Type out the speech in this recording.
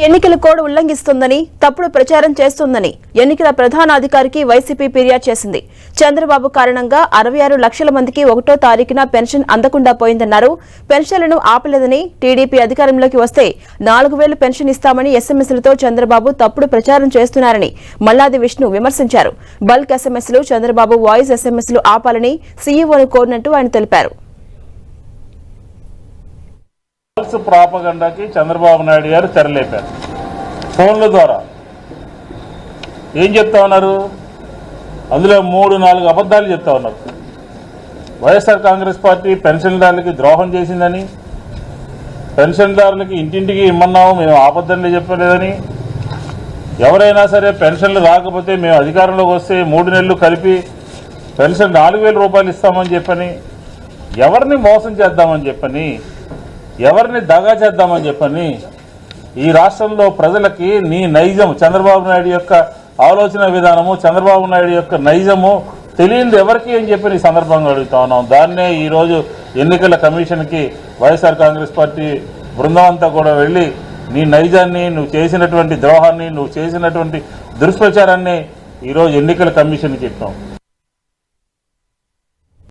ఎన్నికల కోడ్ ఉల్లంఘిస్తుందని తప్పుడు ప్రచారం చేస్తుందని ఎన్నికల ప్రధాన అధికారికి వైసీపీ ఫిర్యాదు చేసింది. చంద్రబాబు కారణంగా 66 లక్షల మందికి 1వ తారీఖున పెన్షన్ అందకుండా పోయిందన్నారు. పెన్షన్లను ఆపలేదని, టీడీపీ అధికారంలోకి వస్తే 4000 పెన్షన్ ఇస్తామని ఎస్ఎంఎస్లతో చంద్రబాబు తప్పుడు ప్రచారం చేస్తున్నారని మల్లాది విష్ణు విమర్శించారు. బల్క్ ఎస్ఎంఎస్లు, చంద్రబాబు వాయిస్ ఎస్ఎంఎస్లు ఆపాలని సీఈఓను కోరినట్టు ఆయన తెలిపారు. ప్రాపగండాకి చంద్రబాబు నాయుడు గారు తెరలేపారు. ఫోన్ల ద్వారా ఏం చెప్తా ఉన్నారు? అందులో 3-4 అబద్ధాలు చెప్తా ఉన్నారు. వైఎస్ఆర్ కాంగ్రెస్ పార్టీ పెన్షన్దారులకి ద్రోహం చేసిందని, పెన్షన్దారులకి ఇంటింటికి ఇమ్మన్నాము, మేము ఆపద్దని చెప్పలేదని, ఎవరైనా సరే పెన్షన్లు రాకపోతే మేము అధికారంలోకి వస్తే 3 నెలలు కలిపి పెన్షన్ 4000 రూపాయలు ఇస్తామని చెప్పని, ఎవరిని మోసం చేద్దామని చెప్పని, ఎవరిని దగా చేద్దామని చెప్పని ఈ రాష్ట్రంలో ప్రజలకి నీ నైజం, చంద్రబాబు నాయుడు యొక్క ఆలోచన విధానము, చంద్రబాబు నాయుడు యొక్క నైజము తెలియదు ఎవరికి అని చెప్పి ఈ సందర్భంగా అడుగుతా ఉన్నాం. దాన్నే ఈరోజు ఎన్నికల కమిషన్కి వైఎస్ఆర్ కాంగ్రెస్ పార్టీ బృందం అంతా కూడా వెళ్ళి నీ నైజాన్ని, నువ్వు చేసినటువంటి ద్రోహాన్ని, నువ్వు చేసినటువంటి దుష్ప్రచారాన్ని ఈరోజు ఎన్నికల కమిషన్కి చెప్పాం.